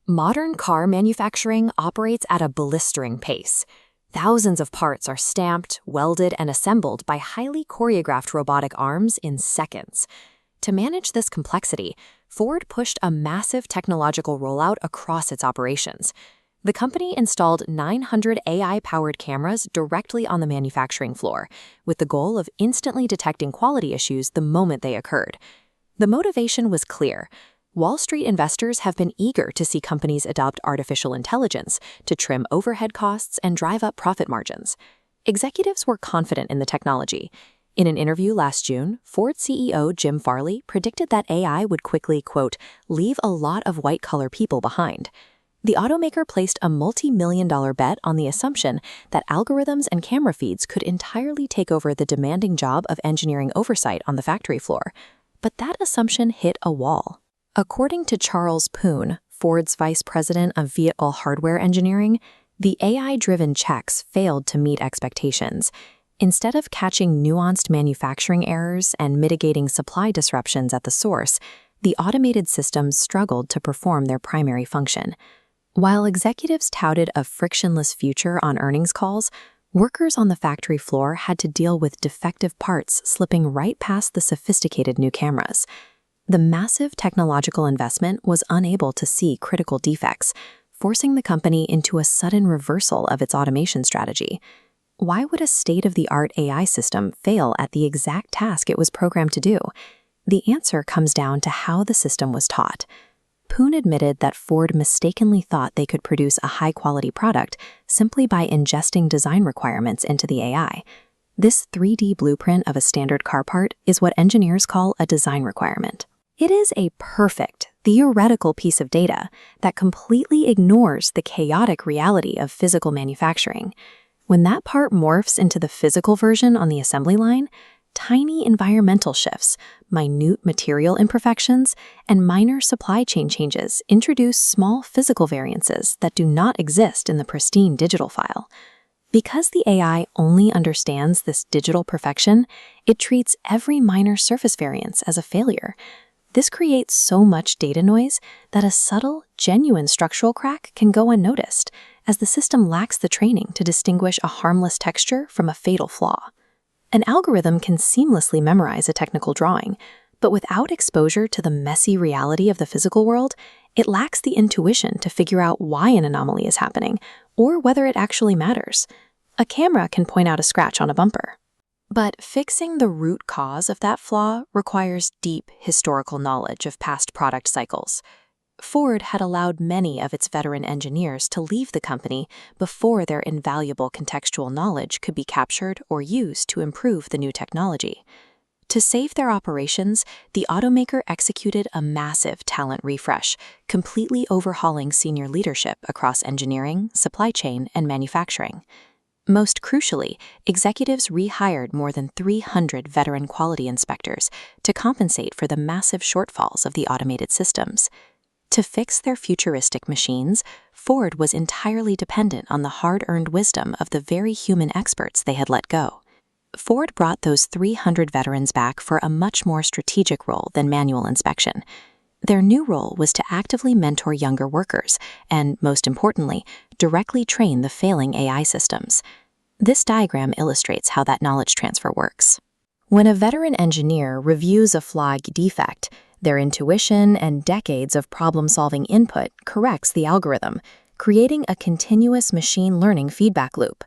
Modern car manufacturing operates at a blistering pace. Thousands of parts are stamped, welded, and assembled by highly choreographed robotic arms in seconds. To manage this complexity, Ford pushed a massive technological rollout across its operations. The company installed 900 AI-powered cameras directly on the manufacturing floor, with the goal of instantly detecting quality issues the moment they occurred. The motivation was clear. Wall Street investors have been eager to see companies adopt artificial intelligence to trim overhead costs and drive up profit margins. Executives were confident in the technology. In an interview last June, Ford CEO Jim Farley predicted that AI would quickly, quote, leave a lot of white-collar people behind. The automaker placed a multi-million-dollar bet on the assumption that algorithms and camera feeds could entirely take over the demanding job of engineering oversight on the factory floor. But that assumption hit a wall. According to Charles Poon, Ford's vice president of vehicle hardware engineering, the AI-driven checks failed to meet expectations. Instead of catching nuanced manufacturing errors and mitigating supply disruptions at the source, the automated systems struggled to perform their primary function. While executives touted a frictionless future on earnings calls, workers on the factory floor had to deal with defective parts slipping right past the sophisticated new cameras. The massive technological investment was unable to see critical defects, forcing the company into a sudden reversal of its automation strategy. Why would a state-of-the-art AI system fail at the exact task it was programmed to do? The answer comes down to how the system was taught. Poon admitted that Ford mistakenly thought they could produce a high-quality product simply by ingesting design requirements into the AI. This 3D blueprint of a standard car part is what engineers call a design requirement. It is a perfect, theoretical piece of data that completely ignores the chaotic reality of physical manufacturing. When that part morphs into the physical version on the assembly line, tiny environmental shifts, minute material imperfections, and minor supply chain changes introduce small physical variances that do not exist in the pristine digital file. Because the AI only understands this digital perfection, it treats every minor surface variance as a failure. This creates so much data noise that a subtle, genuine structural crack can go unnoticed, as the system lacks the training to distinguish a harmless texture from a fatal flaw. An algorithm can seamlessly memorize a technical drawing, but without exposure to the messy reality of the physical world, it lacks the intuition to figure out why an anomaly is happening, or whether it actually matters. A camera can point out a scratch on a bumper. But fixing the root cause of that flaw requires deep historical knowledge of past product cycles. Ford had allowed many of its veteran engineers to leave the company before their invaluable contextual knowledge could be captured or used to improve the new technology. To save their operations, the automaker executed a massive talent refresh, completely overhauling senior leadership across engineering, supply chain, and manufacturing. Most crucially, executives rehired more than 300 veteran quality inspectors to compensate for the massive shortfalls of the automated systems. To fix their futuristic machines, Ford was entirely dependent on the hard-earned wisdom of the very human experts they had let go. Ford brought those 300 veterans back for a much more strategic role than manual inspection. Their new role was to actively mentor younger workers and, most importantly, directly train the failing AI systems. This diagram illustrates how that knowledge transfer works. When a veteran engineer reviews a flaw defect, their intuition and decades of problem-solving input corrects the algorithm, creating a continuous machine learning feedback loop.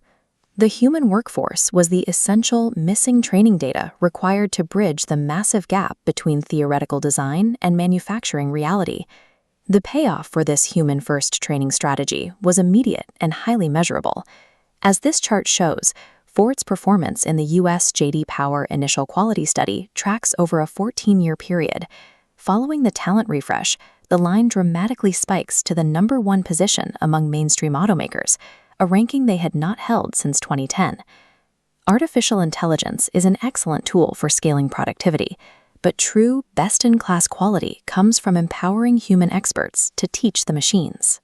The human workforce was the essential missing training data required to bridge the massive gap between theoretical design and manufacturing reality. The payoff for this human-first training strategy was immediate and highly measurable. As this chart shows, Ford's performance in the U.S. J.D. Power Initial Quality Study tracks over a 14-year period. Following the talent refresh, the line dramatically spikes to the #1 position among mainstream automakers, a ranking they had not held since 2010. Artificial intelligence is an excellent tool for scaling productivity, but true best-in-class quality comes from empowering human experts to teach the machines.